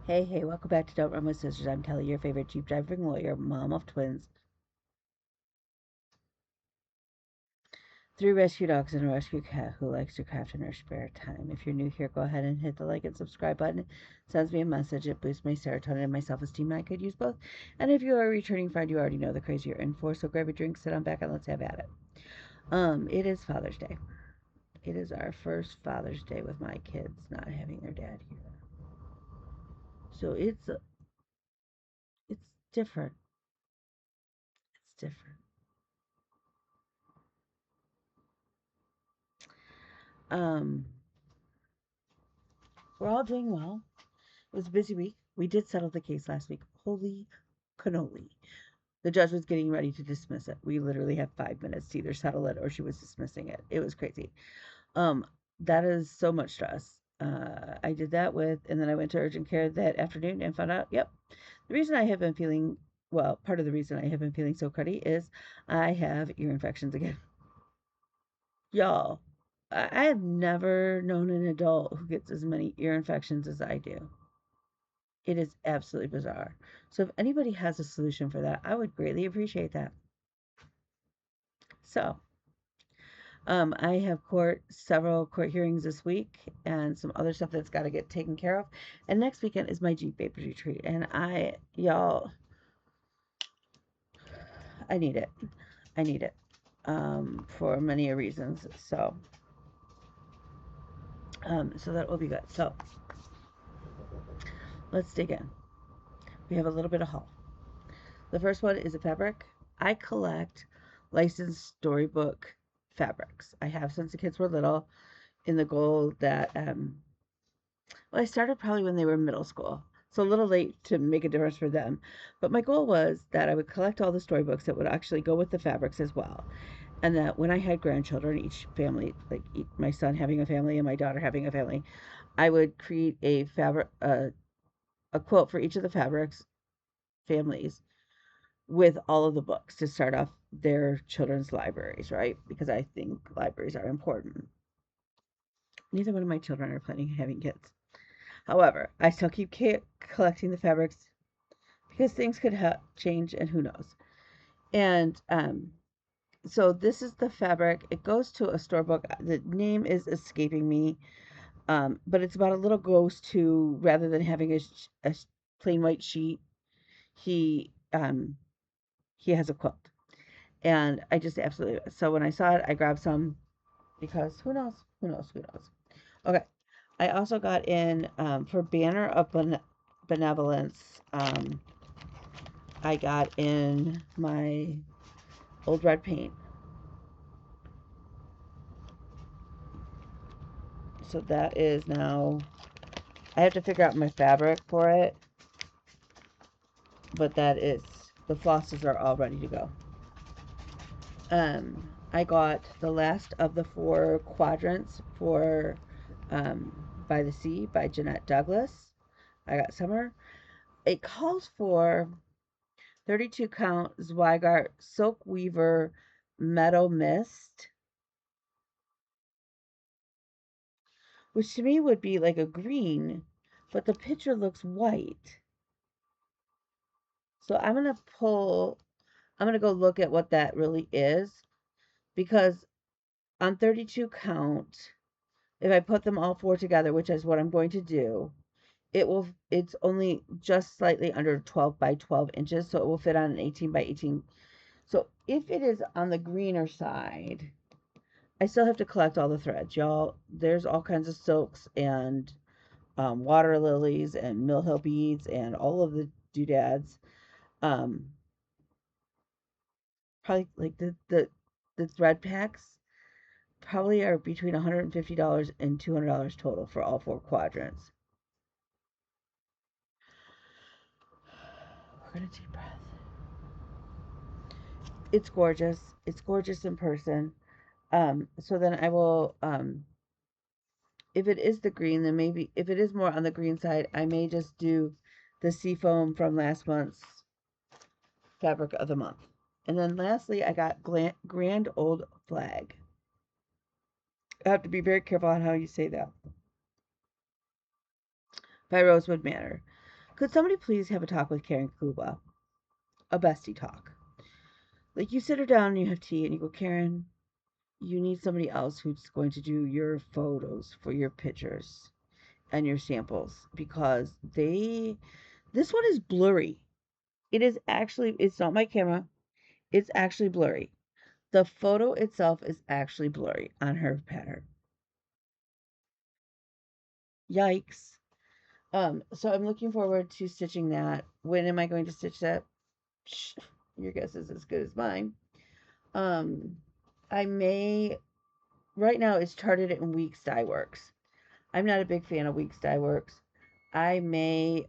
Hey, welcome back to Don't Run with Sisters. I'm Kelly, your favorite Jeep driving lawyer, mom of twins, 3 rescue dogs, and a rescue cat who likes to craft in her spare time. If you're new here, go ahead and hit the like and subscribe button. It sends me a message. It boosts my serotonin and my self-esteem. I could use both. And if you are a returning friend, you already know the crazy you're in for. So grab a drink, sit on back, and let's have at it. It is Father's Day. It is our first Father's Day with my kids not having their dad here. So it's different. It's different. Um, we're all doing well. It was a busy week. We did settle the case last week. Holy cannoli. The judge was getting ready to dismiss it. We literally had 5 minutes to either settle it or she was dismissing it. It was crazy. Um, that is so much stress. I did that and then I went to urgent care that afternoon and found out, yep, the reason I have been feeling, well, part of the reason I have been feeling so cruddy is I have ear infections again. Y'all, I have never known an adult who gets as many ear infections as I do. It is absolutely bizarre. So if anybody has a solution for that, I would greatly appreciate that. So, I have several court hearings this week and some other stuff that's got to get taken care of. And next weekend is my Jeep Vapors retreat. And y'all, I need it. I need it for many reasons. So that will be good. So let's dig in. We have a little bit of haul. The first one is a fabric. I collect licensed storybook fabrics. I have since the kids were little, in the goal that, well, I started probably when they were middle school, so a little late to make a difference for them. But my goal was that I would collect all the storybooks that would actually go with the fabrics as well. And that when I had grandchildren, each family, like my son having a family and my daughter having a family, I would create a quilt for each of the fabrics families with all of the books to start off their children's libraries, right? Because I think libraries are important. Neither one of my children are planning on having kids. However, I still keep collecting the fabrics because things could change and who knows. And so this is the fabric. It goes to a store book. The name is escaping me, but it's about a little ghost who, rather than having a plain white sheet, he he has a quilt. And I just absolutely, so when I saw it, I grabbed some because who knows, who knows, who knows. Okay. I also got in for Banner of Benevolence. I got in my old red paint. So that is now, I have to figure out my fabric for it, but the flosses are all ready to go. I got the last of the 4 quadrants for By the Sea by Jeanette Douglas. I got Summer. It calls for 32 count Zweigart Silk Weaver Meadow Mist, which to me would be like a green, but the picture looks white. So I'm going to go look at what that really is, because on 32 count, if I put them all 4 together, which is what I'm going to do, it's only just slightly under 12 by 12 inches, so it will fit on an 18 by 18. So if it is on the greener side, I still have to collect all the threads, y'all. There's all kinds of silks and water lilies and Mill Hill beads and all of the doodads. Probably like the thread packs probably are between $150 and $200 total for all 4 quadrants. We're gonna take a breath. It's gorgeous. It's gorgeous in person. So then I will, if it is the green, then maybe, if it is more on the green side, I may just do the seafoam from last month's fabric of the month. And then lastly, I got Grand Old Flag. I have to be very careful on how you say that. By Rosewood Manor. Could somebody please have a talk with Karen Kuba? A bestie talk. Like, you sit her down and you have tea and you go, Karen, you need somebody else who's going to do your photos for your pictures and your samples, because this one is blurry. It's not my camera. It's actually blurry. The photo itself is actually blurry on her pattern. Yikes. So I'm looking forward to stitching that. When am I going to stitch that? Your guess is as good as mine. I may, right now it's charted in Weeks Dye Works. I'm not a big fan of Weeks Dye Works. I may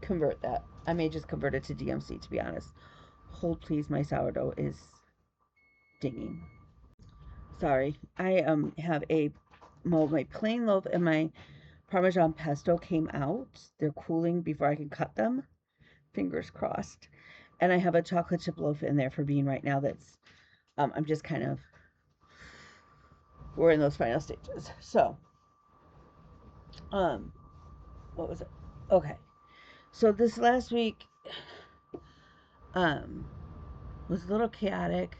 convert that. I may just convert it to DMC, to be honest. Hold please, my sourdough is dinging. Sorry. I have my plain loaf and my Parmesan pesto came out. They're cooling before I can cut them. Fingers crossed. And I have a chocolate chip loaf in there for being right now. That's I'm just kind of, we're in those final stages. So what was it? Okay. So this last week was a little chaotic.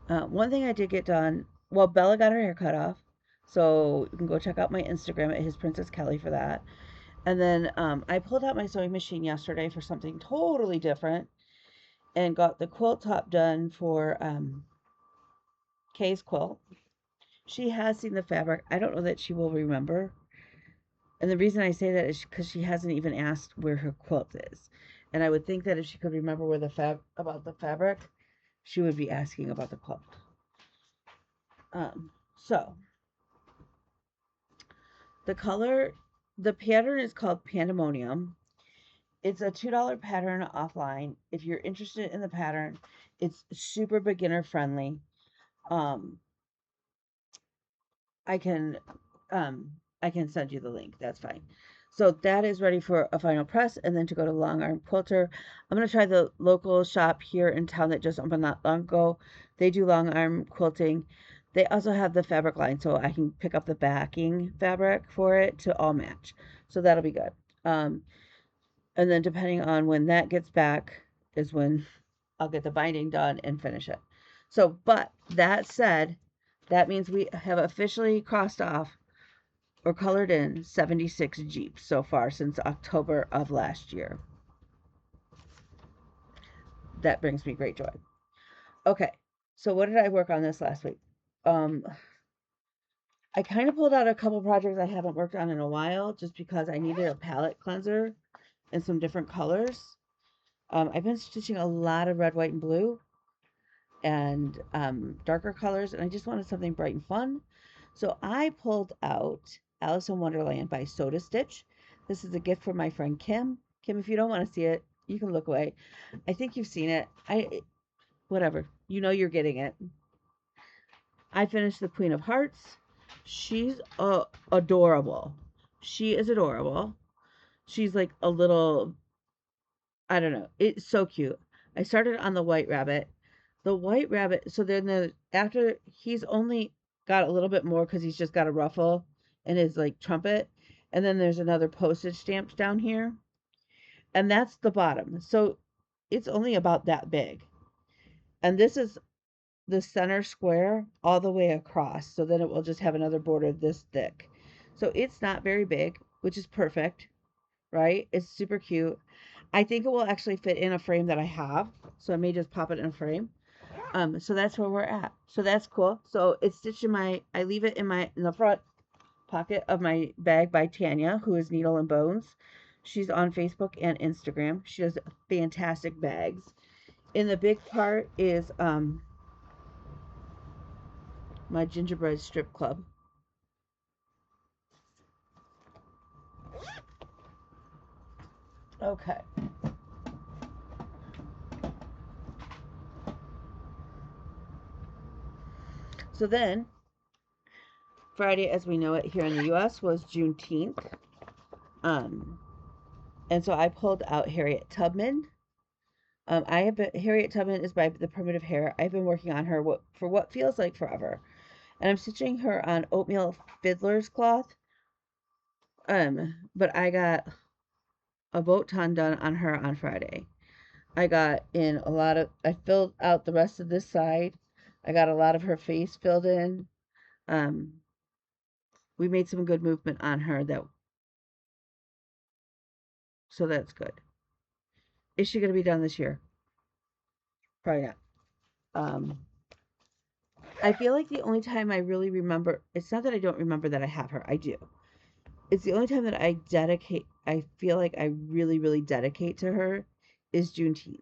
One thing I did get done, well, Bella got her hair cut off. So you can go check out my Instagram at His Princess Kelly for that. And then I pulled out my sewing machine yesterday for something totally different and got the quilt top done for Kay's quilt. She has seen the fabric. I don't know that she will remember. And the reason I say that is because she hasn't even asked where her quilt is. And I would think that if she could remember where about the fabric, she would be asking about the quilt. So the pattern is called Pandemonium. It's a $2 pattern offline. If you're interested in the pattern, it's super beginner friendly. I can send you the link. That's fine. So that is ready for a final press, and then to go to Long Arm Quilter. I'm going to try the local shop here in town that just opened not long ago. They do long arm quilting. They also have the fabric line, so I can pick up the backing fabric for it to all match. So that'll be good. And then depending on when that gets back is when I'll get the binding done and finish it. So, but that said, that means we have officially crossed off or colored in 76 Jeeps so far since October of last year. That brings me great joy. Okay, so what did I work on this last week? I kind of pulled out a couple projects I haven't worked on in a while just because I needed a palette cleanser and some different colors. I've been stitching a lot of red, white, and blue and darker colors, and I just wanted something bright and fun. So I pulled out Alice in Wonderland by Soda Stitch. This is a gift from my friend Kim. Kim, if you don't want to see it, you can look away. I think you've seen it. Whatever. You know you're getting it. I finished the Queen of Hearts. She's adorable. She is adorable. She's like a little, I don't know. It's so cute. I started on the White Rabbit. The White Rabbit, so then after he's only got a little bit more because he's just got a ruffle and his like trumpet. And then there's another postage stamp down here. And that's the bottom. So it's only about that big. And this is the center square all the way across. So then it will just have another border this thick. So it's not very big, which is perfect, right? It's super cute. I think it will actually fit in a frame that I have. So I may just pop it in a frame. So that's where we're at. So that's cool. So it's stitched I leave it in the front pocket of my bag by Tanya, who is Needle and Bones. She's on Facebook and Instagram. She does fantastic bags. In the big part is my gingerbread strip club. Okay. So then, Friday, as we know it here in the U.S., was Juneteenth. And so I pulled out Harriet Tubman. Harriet Tubman is by The Primitive Hair. I've been working on her for what feels like forever. And I'm stitching her on oatmeal fiddler's cloth. But I got a boat ton done on her on Friday. I got in a lot of, I filled out the rest of this side. I got a lot of her face filled in. Um, we made some good movement on her, that, so that's good. Is she going to be done this year? Probably not. Um, I feel like the only time I really remember, it's not that I don't remember that I have her, I do. It's the only time that I feel like I really, really dedicate to her is Juneteenth.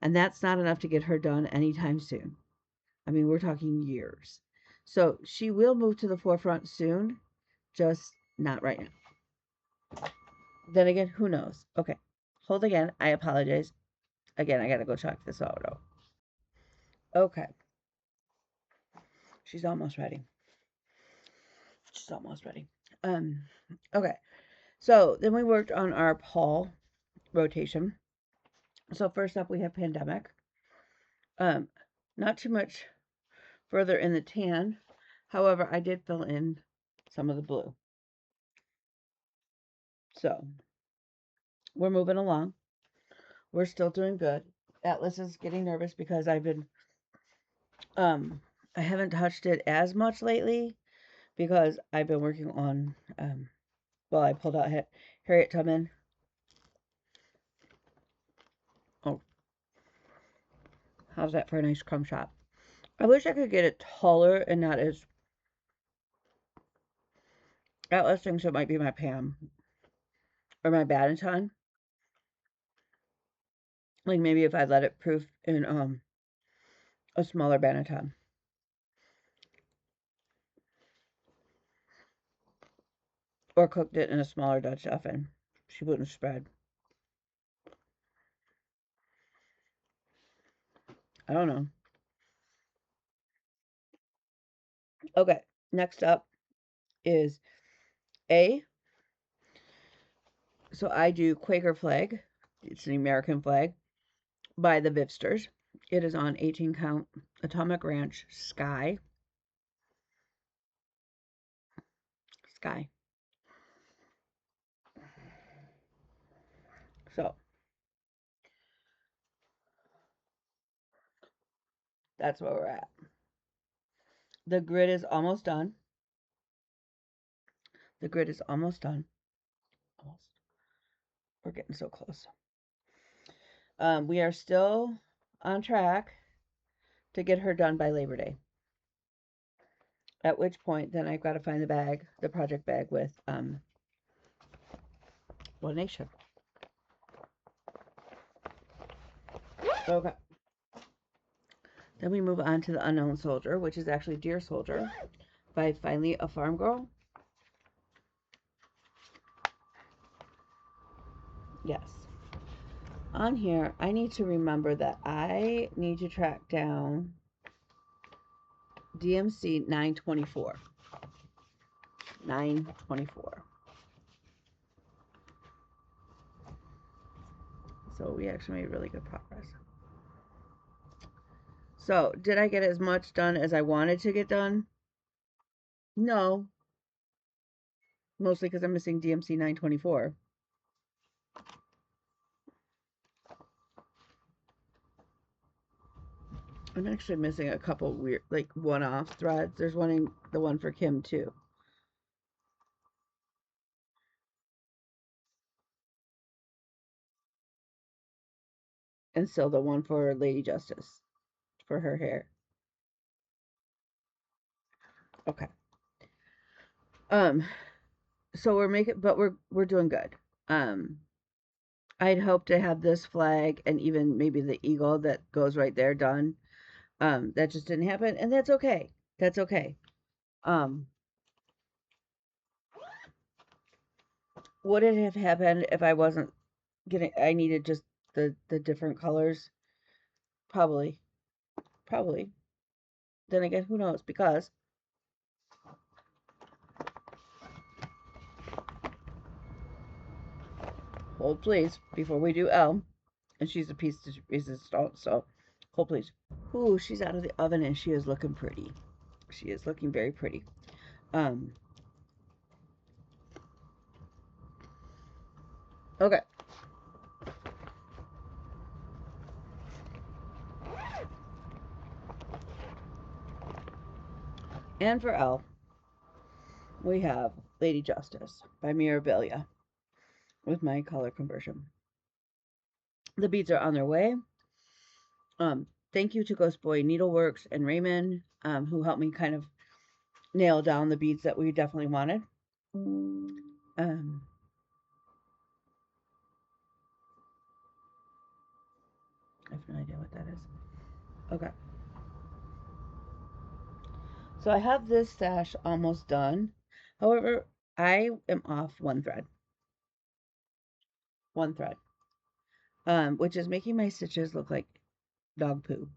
And that's not enough to get her done anytime soon. I mean, we're talking years. So she will move to the forefront soon, just not right now. Then again, who knows? Okay, hold again. I apologize. Again, I gotta go check this out. Okay, she's almost ready. She's almost ready. Um, okay. So then we worked on our Paul rotation. So first up, we have pandemic. Um, Not too much further in the tan. However, I did fill in some of the blue. So we're moving along. We're still doing good. Atlas is getting nervous because I haven't touched it as much lately because I've been working on, well, I pulled out Harriet Tubman. Oh, how's that for a nice crumb shop? I wish I could get it taller and not as, Atlas thinks it might be my Pam or my Banneton. Like maybe if I let it proof in a smaller Banneton. Or cooked it in a smaller Dutch oven. She wouldn't spread. I don't know. Okay, next up is A. So I do Quaker flag. It's the American flag by the Vivsters. It is on 18 count Atomic Ranch Sky. Sky. So that's where we're at. The grid is almost done. The grid is almost done. Almost. We're getting so close. We are still on track to get her done by Labor Day. At which point, then I've got to find the bag, the project bag with One Nation. Okay. Then we move on to the Unknown Soldier, which is actually Dear Soldier by Finally a Farm Girl. Yes. On here, I need to remember that I need to track down DMC 924. 924. So we actually made really good progress. So, did I get as much done as I wanted to get done? No. Mostly because I'm missing DMC 924. I'm actually missing a couple weird, like, one-off threads. There's the one for Kim, too. And still the one for Lady Justice for her hair. Okay. So we're doing good. I'd hope to have this flag and even maybe the eagle that goes right there done. That just didn't happen, and that's okay. That's okay. Would it have happened if I wasn't I needed just the different colors? Probably. Probably. Then again, who knows? Because hold please before we do L, and she's a piece of resistance, so hold please. Ooh, she's out of the oven and she is looking pretty. She is looking very pretty. Um, Okay. And for L, we have Lady Justice by Mirabilia with my color conversion. The beads are on their way. Thank you to Ghost Boy Needleworks and Raymond, who helped me kind of nail down the beads that we definitely wanted. I have no idea what that is. Okay. So I have this stash almost done. However, I am off one thread. One thread. Which is making my stitches look like dog poo.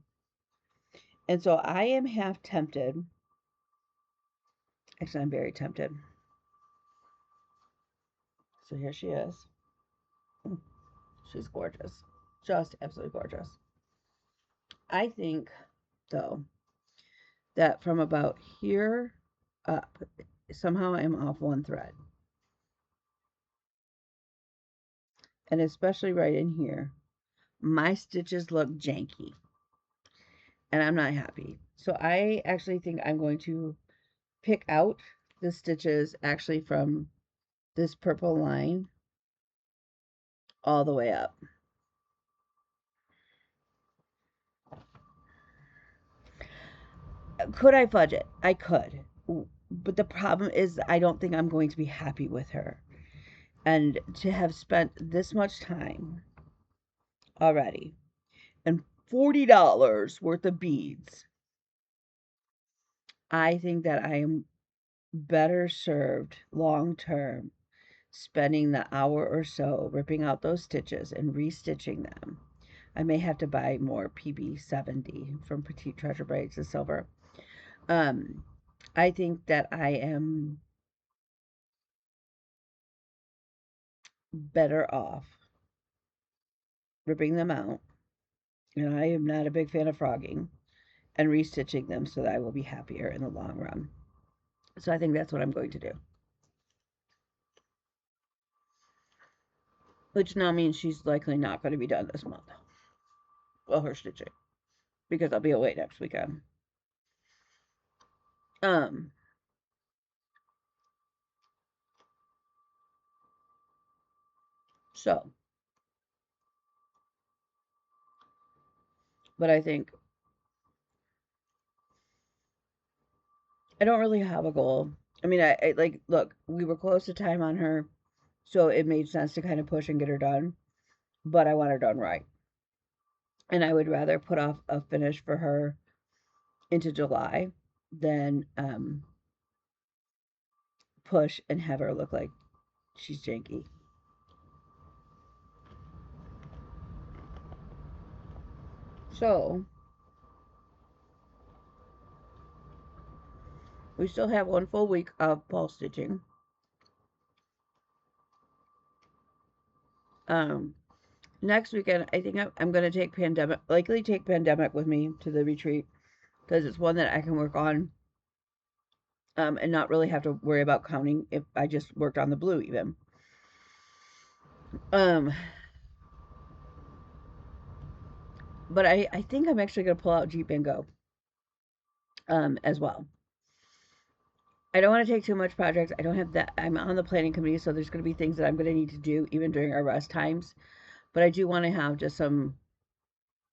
And so I am half tempted. Actually, I'm very tempted. So here she is. She's gorgeous. Just absolutely gorgeous. I think, though, that from about here up, somehow I'm off one thread. And especially right in here, my stitches look janky. And I'm not happy. So I actually think I'm going to pick out the stitches actually from this purple line all the way up. Could I fudge it? I could. But the problem is I don't think I'm going to be happy with her. And to have spent this much time already and $40 worth of beads, I think that I am better served long term spending the hour or so ripping out those stitches and restitching them. I may have to buy more PB70 from Petite Treasure Braids, the silver. I think that I am better off ripping them out, and I am not a big fan of frogging, and restitching them so that I will be happier in the long run. So I think that's what I'm going to do. Which now means she's likely not going to be done this month. Well, her stitching. Because I'll be away next weekend. So. But I think I don't really have a goal. I mean, I like, look, we were close to time on her, so it made sense to kind of push and get her done. But I want her done right. And I would rather put off a finish for her into July than push and have her look like she's janky. So, we still have one full week of fall stitching. Next weekend, I think I'm going to take likely take Pandemic with me to the retreat, because it's one that I can work on and not really have to worry about counting if I just worked on the blue even. But I think I'm actually going to pull out Jeep and Go as well. I don't want to take too much projects. I don't have that. I'm on the planning committee, so there's going to be things that I'm going to need to do even during our rest times. But I do want to have just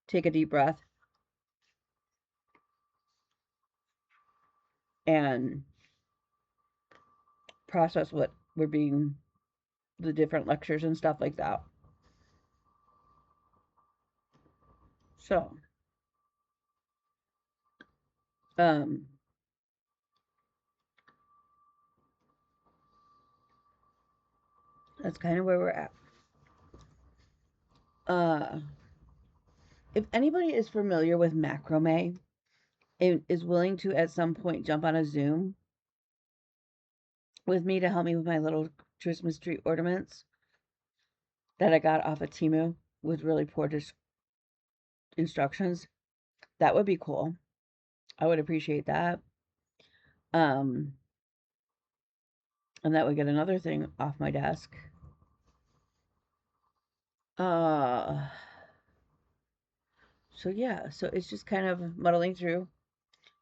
take a deep breath and process what we're being, the different lectures and stuff like that. So, that's kind of where we're at. If anybody is familiar with macrame and is willing to at some point jump on a Zoom with me to help me with my little Christmas tree ornaments that I got off of Temu with really poor instructions, that would be cool. I would appreciate that. And that would get another thing off my desk. Uh, so yeah, so it's just kind of muddling through.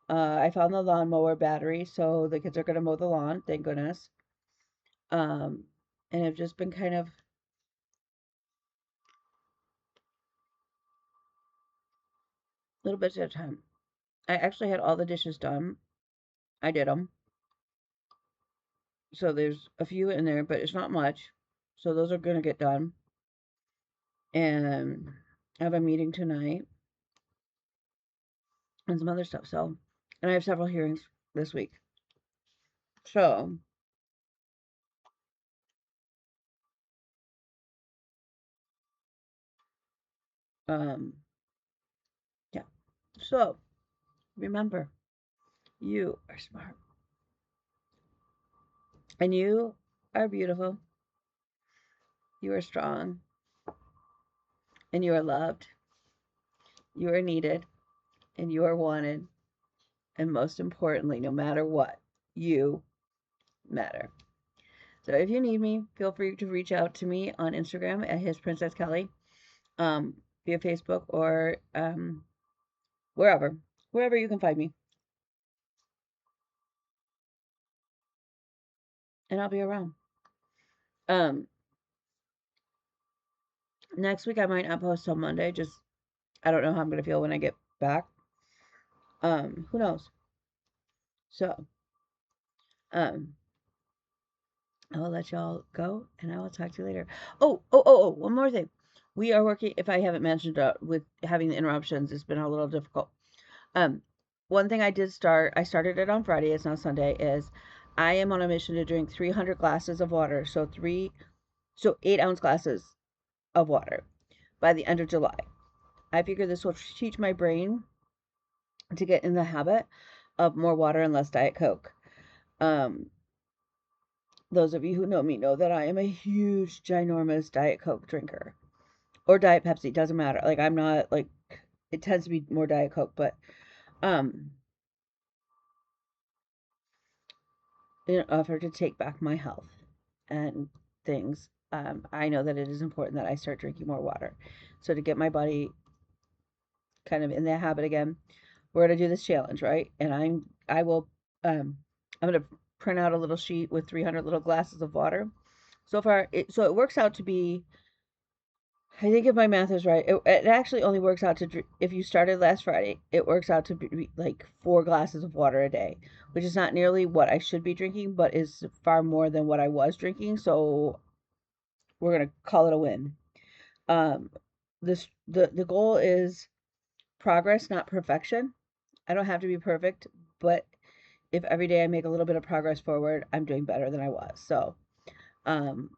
I found the lawnmower battery, so the kids are gonna mow the lawn, thank goodness. Um, and I've just been kind of a little bit at a time. I actually had all the dishes done. I did them. So there's a few in there, but it's not much. So those are gonna get done. And I have a meeting tonight and some other stuff. So, and I have several hearings this week. So, um, yeah. So remember, you are smart and you are beautiful. You are strong and you are loved. You are needed and you are wanted. And most importantly, no matter what, you matter. So if you need me, feel free to reach out to me on Instagram at His Princess Kelly, via Facebook or wherever you can find me, and I'll be around. Um, Next week I might not post on Monday. Just I don't know how I'm gonna feel when I get back. Who knows? So, um, I will let y'all go, and I will talk to you later. Oh! One more thing. We are working. If I haven't mentioned with having the interruptions, it's been a little difficult. Um, One thing I started it on Friday. It's now Sunday. Is I am on a mission to drink 300 glasses of water. So 8-ounce glasses of water by the end of July. I figure this will teach my brain to get in the habit of more water and less Diet Coke. Um, those of you who know me know that I am a huge, ginormous Diet Coke drinker. Or Diet Pepsi, doesn't matter. Like, I'm not, like, it tends to be more Diet Coke, but, um, in an effort to take back my health and things, I know that it is important that I start drinking more water. So to get my body kind of in that habit again, we're gonna do this challenge, right? And I'm gonna print out a little sheet with 300 little glasses of water. So far, it works out to be. I think if my math is right, it actually only works out to if you started last Friday, it works out to be like 4 glasses of water a day, which is not nearly what I should be drinking, but is far more than what I was drinking. So we're gonna call it a win. Um, the goal is progress, not perfection. I don't have to be perfect, but if every day I make a little bit of progress forward, I'm doing better than I was. Um,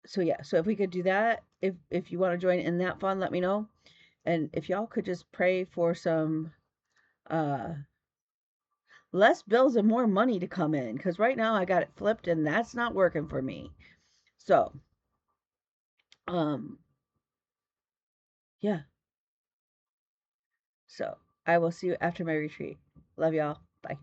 so yeah, so if we could do that, if you want to join in that fun, let me know. And if y'all could just pray for some uh less bills and more money to come in, because right now I got it flipped and that's not working for me. So, um, yeah. So I will see you after my retreat. Love y'all. Bye.